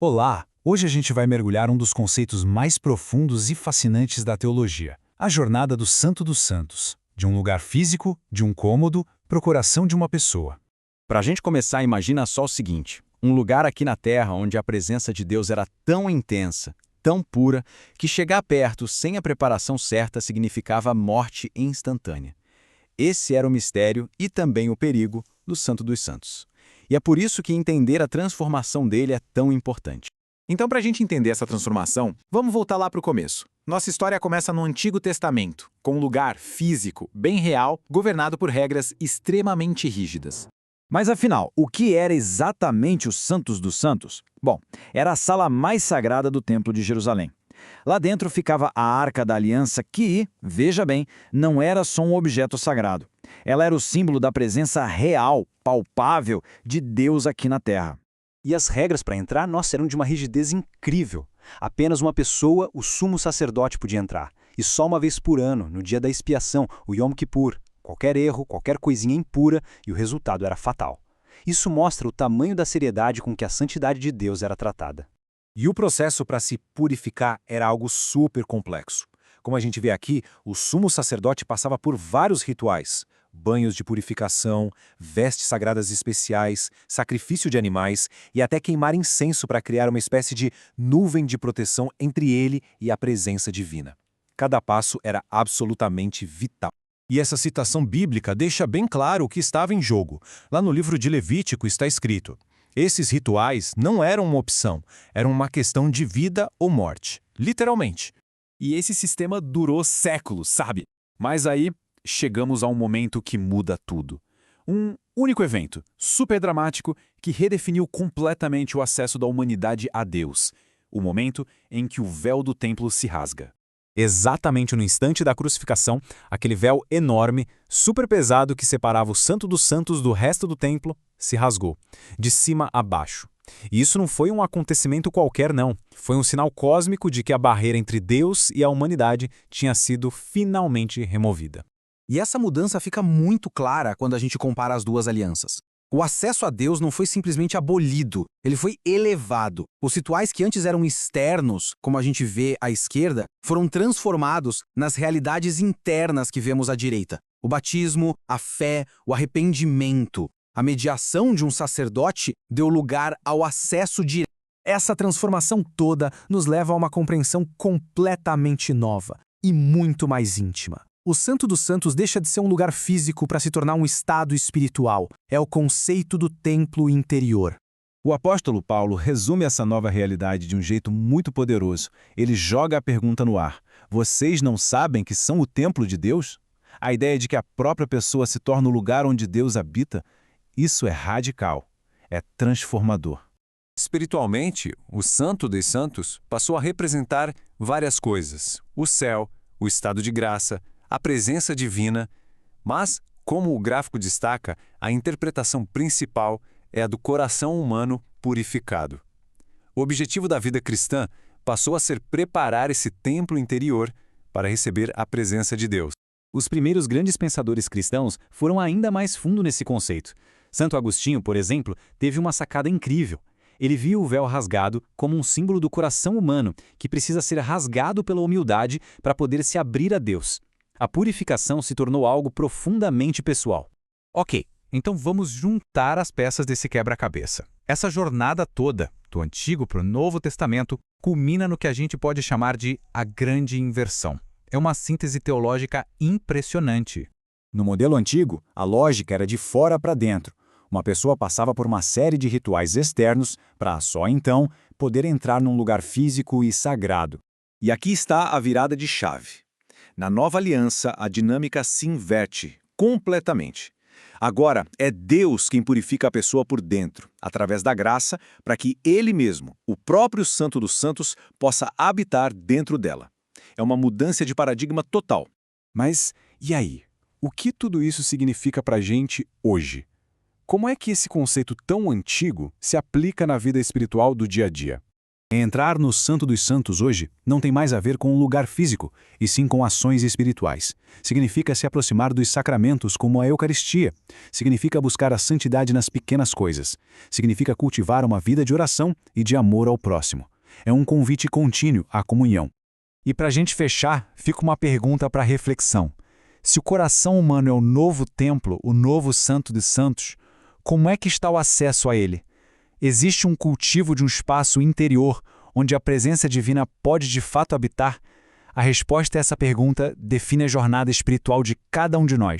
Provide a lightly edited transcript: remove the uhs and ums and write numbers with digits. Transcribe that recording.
Olá! Hoje a gente vai mergulhar um dos conceitos mais profundos e fascinantes da teologia, a jornada do Santo dos Santos, de um lugar físico, de um cômodo, para o coração de uma pessoa. Para a gente começar, imagina só o seguinte: um lugar aqui na Terra onde a presença de Deus era tão intensa, tão pura, que chegar perto sem a preparação certa significava morte instantânea. Esse era o mistério e também o perigo do Santo dos Santos. E é por isso que entender a transformação dele é tão importante. Então, para a gente entender essa transformação, vamos voltar lá para o começo. Nossa história começa no Antigo Testamento, com um lugar físico, bem real, governado por regras extremamente rígidas. Mas afinal, o que era exatamente o Santos dos Santos? Bom, era a sala mais sagrada do Templo de Jerusalém. Lá dentro ficava a Arca da Aliança que, veja bem, não era só um objeto sagrado. Ela era o símbolo da presença real, palpável, de Deus aqui na Terra. E as regras para entrar, nossa, eram de uma rigidez incrível. Apenas uma pessoa, o sumo sacerdote, podia entrar. E só uma vez por ano, no dia da expiação, o Yom Kippur. Qualquer erro, qualquer coisinha impura, e o resultado era fatal. Isso mostra o tamanho da seriedade com que a santidade de Deus era tratada. E o processo para se purificar era algo super complexo. Como a gente vê aqui, o sumo sacerdote passava por vários rituais: banhos de purificação, vestes sagradas especiais, sacrifício de animais e até queimar incenso para criar uma espécie de nuvem de proteção entre ele e a presença divina. Cada passo era absolutamente vital. E essa citação bíblica deixa bem claro o que estava em jogo. Lá no livro de Levítico está escrito: esses rituais não eram uma opção, eram uma questão de vida ou morte, literalmente. E esse sistema durou séculos, sabe? Mas aí chegamos a um momento que muda tudo. Um único evento, super dramático, que redefiniu completamente o acesso da humanidade a Deus. O momento em que o véu do templo se rasga. Exatamente no instante da crucificação, aquele véu enorme, super pesado que separava o Santo dos Santos do resto do templo, se rasgou, de cima a baixo. E isso não foi um acontecimento qualquer, não. Foi um sinal cósmico de que a barreira entre Deus e a humanidade tinha sido finalmente removida. E essa mudança fica muito clara quando a gente compara as duas alianças. O acesso a Deus não foi simplesmente abolido, ele foi elevado. Os rituais que antes eram externos, como a gente vê à esquerda, foram transformados nas realidades internas que vemos à direita. O batismo, a fé, o arrependimento. A mediação de um sacerdote deu lugar ao acesso direto. Essa transformação toda nos leva a uma compreensão completamente nova e muito mais íntima. O Santo dos Santos deixa de ser um lugar físico para se tornar um estado espiritual. É o conceito do templo interior. O apóstolo Paulo resume essa nova realidade de um jeito muito poderoso. Ele joga a pergunta no ar: vocês não sabem que são o templo de Deus? A ideia de que a própria pessoa se torna o lugar onde Deus habita, isso é radical, é transformador. Espiritualmente, o Santo dos Santos passou a representar várias coisas: o céu, o estado de graça, a presença divina, mas, como o gráfico destaca, a interpretação principal é a do coração humano purificado. O objetivo da vida cristã passou a ser preparar esse templo interior para receber a presença de Deus. Os primeiros grandes pensadores cristãos foram ainda mais fundo nesse conceito. Santo Agostinho, por exemplo, teve uma sacada incrível. Ele viu o véu rasgado como um símbolo do coração humano, que precisa ser rasgado pela humildade para poder se abrir a Deus. A purificação se tornou algo profundamente pessoal. Ok, então vamos juntar as peças desse quebra-cabeça. Essa jornada toda, do Antigo para o Novo Testamento, culmina no que a gente pode chamar de a grande inversão. É uma síntese teológica impressionante. No modelo antigo, a lógica era de fora para dentro. Uma pessoa passava por uma série de rituais externos para, só então, poder entrar num lugar físico e sagrado. E aqui está a virada de chave. Na nova aliança, a dinâmica se inverte completamente. Agora, é Deus quem purifica a pessoa por dentro, através da graça, para que Ele mesmo, o próprio Santo dos Santos, possa habitar dentro dela. É uma mudança de paradigma total. Mas, e aí? O que tudo isso significa para a gente hoje? Como é que esse conceito tão antigo se aplica na vida espiritual do dia a dia? Entrar no Santo dos Santos hoje não tem mais a ver com um lugar físico, e sim com ações espirituais. Significa se aproximar dos sacramentos como a Eucaristia. Significa buscar a santidade nas pequenas coisas. Significa cultivar uma vida de oração e de amor ao próximo. É um convite contínuo à comunhão. E para a gente fechar, fica uma pergunta para reflexão. Se o coração humano é o novo templo, o novo Santo dos Santos, como é que está o acesso a ele? Existe um cultivo de um espaço interior onde a presença divina pode de fato habitar? A resposta a essa pergunta define a jornada espiritual de cada um de nós.